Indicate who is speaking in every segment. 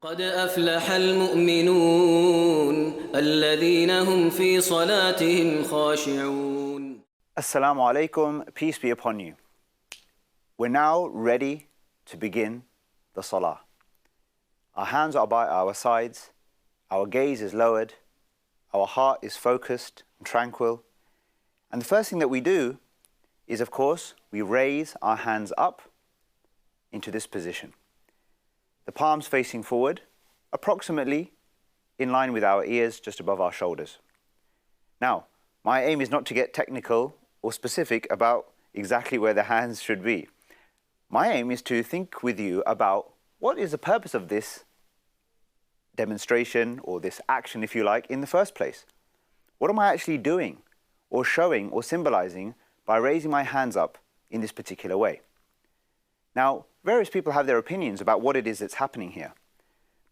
Speaker 1: قد أفلح المؤمنون الذين هم في صلاتهم خاشعون.
Speaker 2: Assalamu alaikum, peace be upon you. We're now ready to begin the salah. Our hands are by our sides, our gaze is lowered, our heart is focused and tranquil. And the first thing that we do is, of course, we raise our hands up into this position. The palms facing forward, approximately in line with our ears, just above our shoulders. Now, my aim is not to get technical or specific about exactly where the hands should be. My aim is to think with you about what is the purpose of this demonstration or this action, if you like, in the first place. What am I actually doing or showing or symbolizing by raising my hands up in this particular way? Now, various people have their opinions about what it is that's happening here.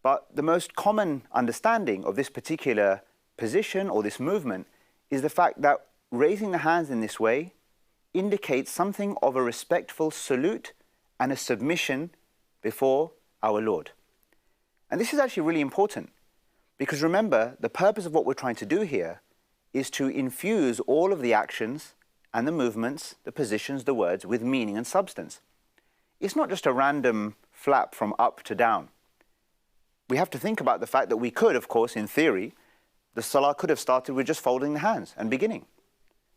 Speaker 2: But the most common understanding of this particular position or this movement is the fact that raising the hands in this way indicates something of a respectful salute and a submission before our Lord. And this is actually really important because remember, the purpose of what we're trying to do here is to infuse all of the actions and the movements, the positions, the words with meaning and substance. It's not just a random flap from up to down. We have to think about the fact that we could, of course, in theory, the salah could have started with just folding the hands and beginning.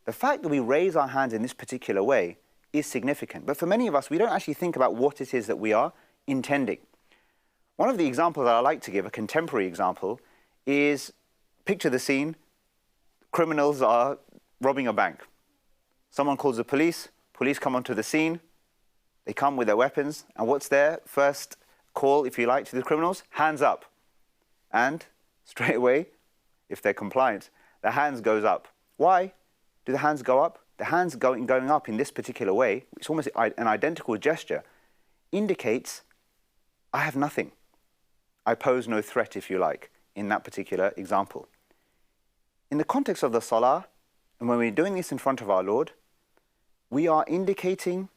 Speaker 2: The fact that we raise our hands in this particular way is significant. But for many of us, we don't actually think about what it is that we are intending. One of the examples that I like to give, a contemporary example, is picture the scene. Criminals are robbing a bank. Someone calls the police. Police come onto the scene. They come with their weapons, and what's their first call, if you like, to the criminals? Hands up. And straight away, if they're compliant, the hands goes up. Why do the hands go up? The hands going up in this particular way, it's almost an identical gesture, indicates I have nothing. I pose no threat, if you like, in that particular example. In the context of the salah, and when we're doing this in front of our Lord, we are indicating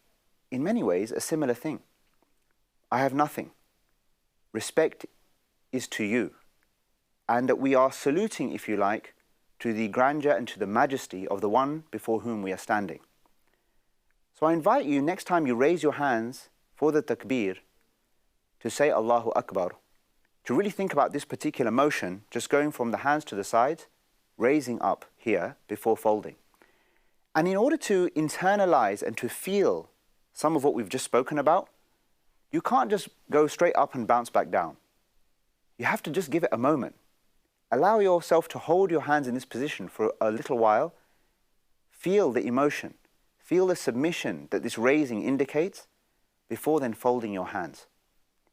Speaker 2: in many ways a similar thing. I have nothing. Respect is to you. And that we are saluting, if you like, to the grandeur and to the majesty of the one before whom we are standing. So I invite you, next time you raise your hands for the takbir, to say Allahu Akbar, to really think about this particular motion, just going from the hands to the sides, raising up here before folding. And in order to internalize and to feel some of what we've just spoken about, you can't just go straight up and bounce back down. You have to just give it a moment. Allow yourself to hold your hands in this position for a little while. Feel the emotion. Feel the submission that this raising indicates before then folding your hands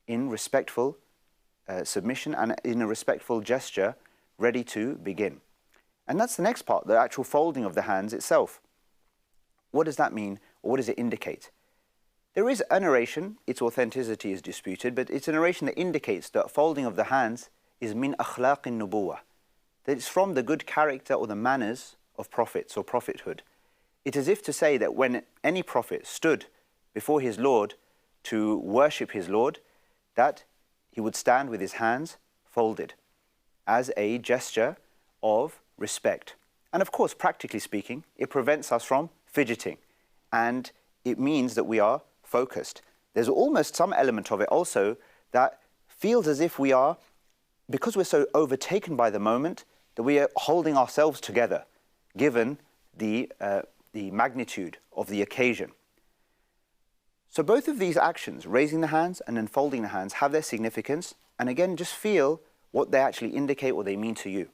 Speaker 2: in respectful submission and in a respectful gesture, ready to begin. And that's the next part, the actual folding of the hands itself. What does that mean, or what does it indicate? There is a narration, its authenticity is disputed, but it's a narration that indicates that folding of the hands is min akhlaqin nubuwah, that it's from the good character or the manners of prophets or prophethood. It is as if to say that when any prophet stood before his Lord to worship his Lord, that he would stand with his hands folded as a gesture of respect. And of course, practically speaking, it prevents us from fidgeting, and it means that we are focused. There's almost some element of it also that feels as if we are, because we're so overtaken by the moment, that we are holding ourselves together, given the magnitude of the occasion. So both of these actions, raising the hands and then folding the hands, have their significance, and again, just feel what they actually indicate, what they mean to you.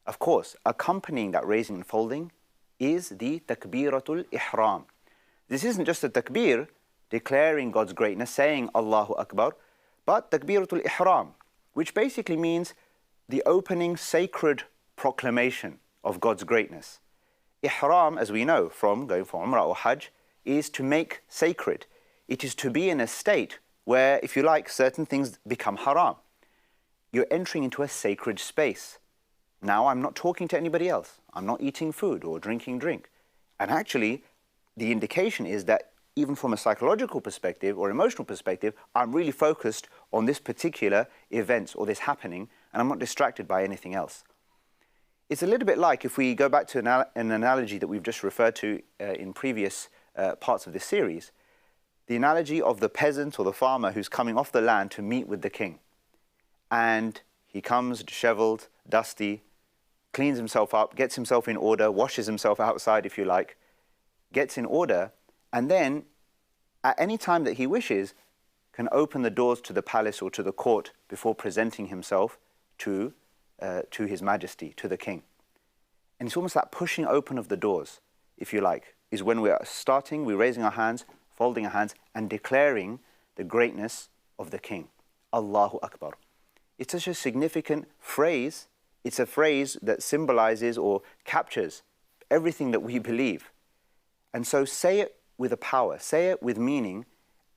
Speaker 2: Of course, accompanying that raising and folding is the takbiratul ihram. This isn't just a takbir, declaring God's greatness, saying Allahu Akbar, but takbiratul ihram, which basically means the opening sacred proclamation of God's greatness. Ihram, as we know from going for Umrah or Hajj, is to make sacred. It is to be in a state where, if you like, certain things become haram. You're entering into a sacred space. Now I'm not talking to anybody else. I'm not eating food or drinking drink. And actually, the indication is that even from a psychological perspective or emotional perspective, I'm really focused on this particular event or this happening, and I'm not distracted by anything else. It's a little bit like, if we go back to an analogy that we've just referred to in previous parts of this series, the analogy of the peasant or the farmer who's coming off the land to meet with the king. And he comes disheveled, dusty, cleans himself up, gets himself in order, washes himself outside, if you like, gets in order, and then at any time that he wishes can open the doors to the palace or to the court before presenting himself to His Majesty, to the king. And it's almost that pushing open of the doors, if you like, is when we're starting, we're raising our hands, folding our hands, and declaring the greatness of the king. Allahu Akbar. It's such a significant phrase. It's a phrase that symbolizes or captures everything that we believe. And so say it with a power, say it with meaning,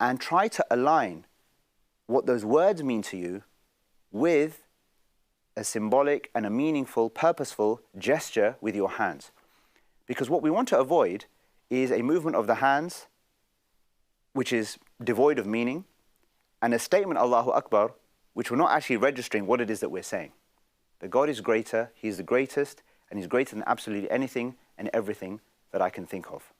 Speaker 2: and try to align what those words mean to you with a symbolic and a meaningful, purposeful gesture with your hands. Because what we want to avoid is a movement of the hands which is devoid of meaning, and a statement, Allahu Akbar, which we're not actually registering what it is that we're saying. That God is greater, He is the greatest, and He's greater than absolutely anything and everything that I can think of.